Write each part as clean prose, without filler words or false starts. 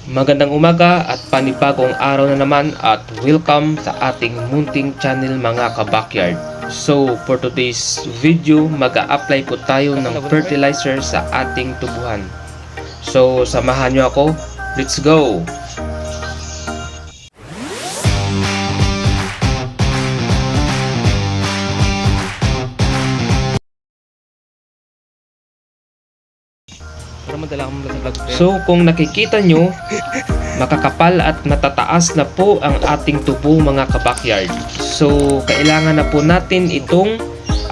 Magandang umaga at panibagong araw na naman at welcome sa ating munting channel mga kabakyard. So for today's video, mag-a-apply po tayo ng fertilizer sa ating tubuhan. So samahan nyo ako, let's go! So kung nakikita nyo, makakapal at matataas na po ang ating tubo mga kabakyard. So kailangan na po natin itong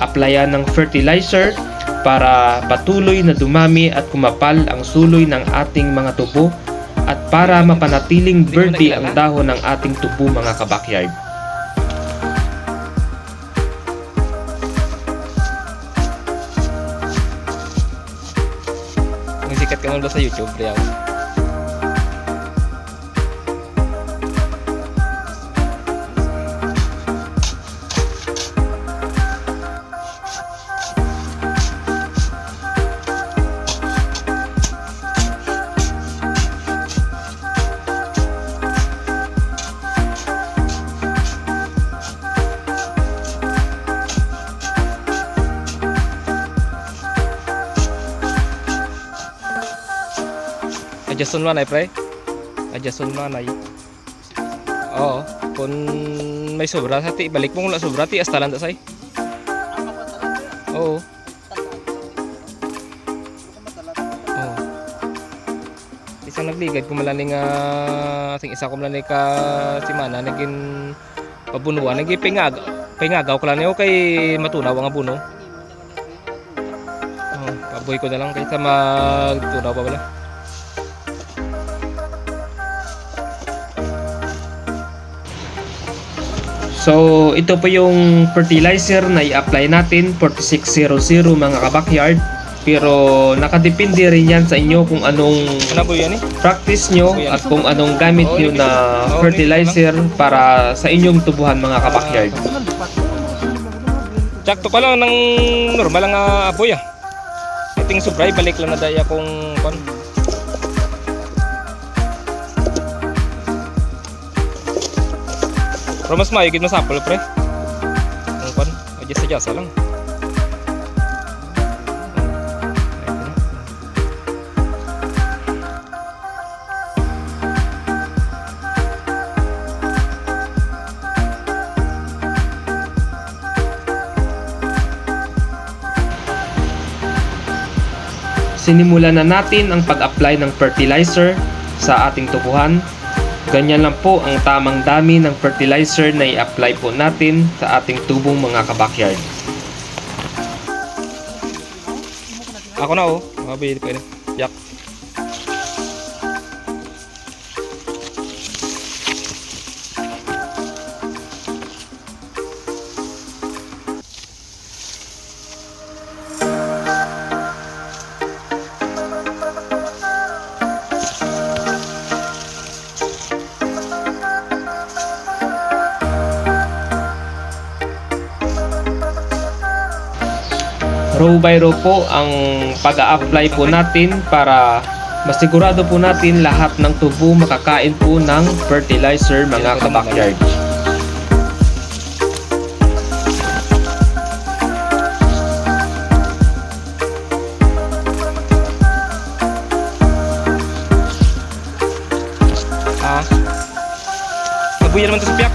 applyan ng fertilizer para patuloy na dumami at kumapal ang suloy ng ating mga tubo at para mapanatiling verde ang dahon ng ating tubo mga kabakyard. Sikat ka muna sa YouTube, Riyaw. Adjuston mo na pre. Adjuston mo na. Oo, kung may sobra hati, balik mo kung wala sobra ti astalan ta say. Oo. Oo. Isang nagligad ko malaning ating isa ko malaning ka simana naging pabunuan, naging pingagaw ko lang niyo kay matunaw ang abuno. Oo, paboy ko na lang kaysa magtunaw pa wala. So ito po yung fertilizer na i-apply natin, 4600 mga kabakyard. Pero nakadepende rin yan sa inyo kung anong practice nyo at kung anong gamit nyo na fertilizer para sa inyong tubuhan mga kabakyard. Sakto pa lang ng normal lang aboy ah. Iting subray balik lang na daya kung kon. Pero mas mayigid mo sample pre. Ang kon, adjust lang. Sinimulan na natin ang pag-apply ng fertilizer sa ating tubuhan. Ganyan lang po ang tamang dami ng fertilizer na i-apply po natin sa ating tubong mga kabakyard. Ako na oh, mabili pa rin. Yak. Row by row po ang pag-a-apply po natin para masigurado po natin lahat ng tubo makakain po ng fertilizer mga kabakyard. Nabuya naman ito sa piyak.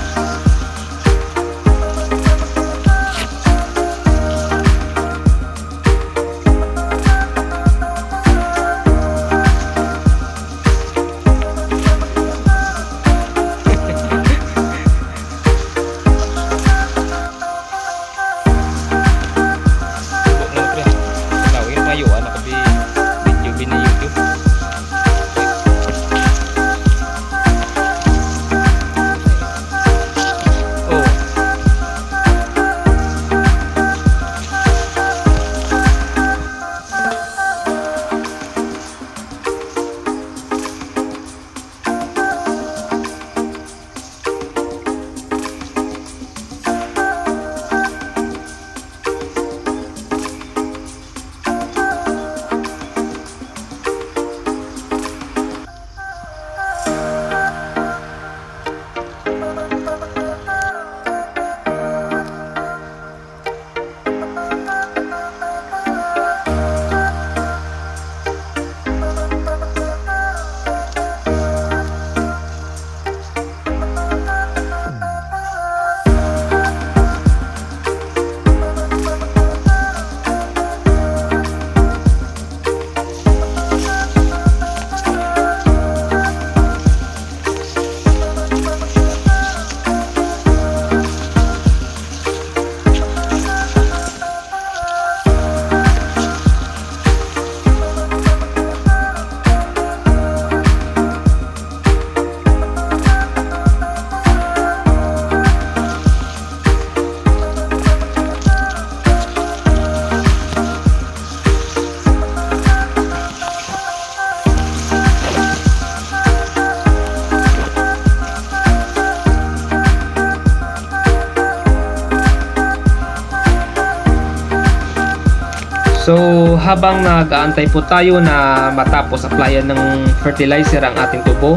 So habang nag-aantay po tayo na matapos applyan ng fertilizer ang ating tubo,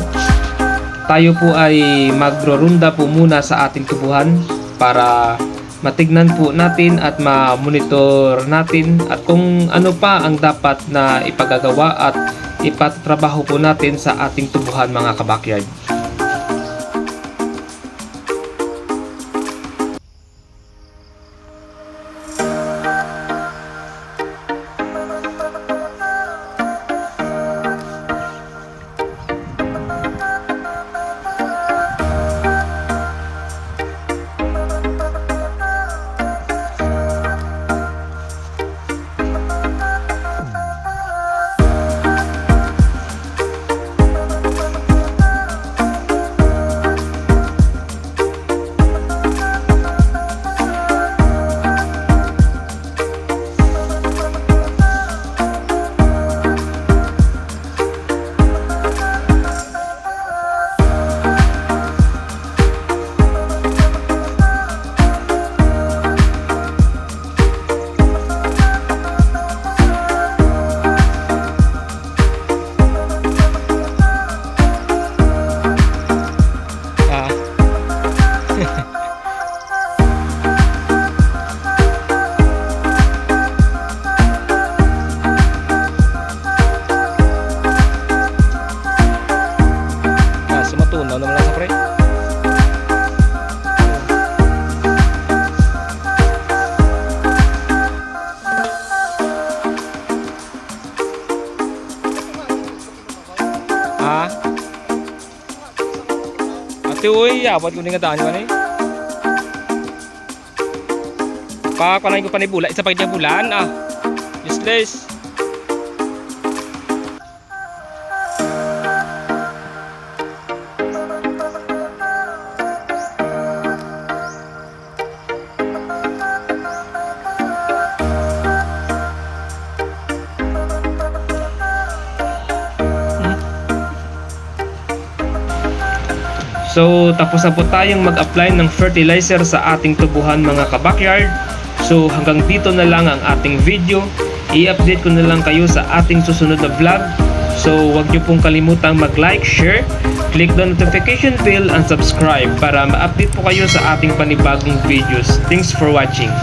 tayo po ay magro-runda po muna sa ating tubuhan para matignan po natin at ma-monitor natin at kung ano pa ang dapat na ipagagawa at ipatrabaho po natin sa ating tubuhan mga kabakyard. Sumatunaw naman lang sa pre. Ate uy, abot ko nga daan yun eh. Pakalain ko pa ni bulan. Isa pa kaya bulan useless. So tapos na po tayong mag-apply ng fertilizer sa ating tubuhan mga kabakyard. So hanggang dito na lang ang ating video. I-update ko na lang kayo sa ating susunod na vlog. So huwag niyo pong kalimutang mag-like, share, click the notification bell and subscribe para ma-update po kayo sa ating panibagong videos. Thanks for watching.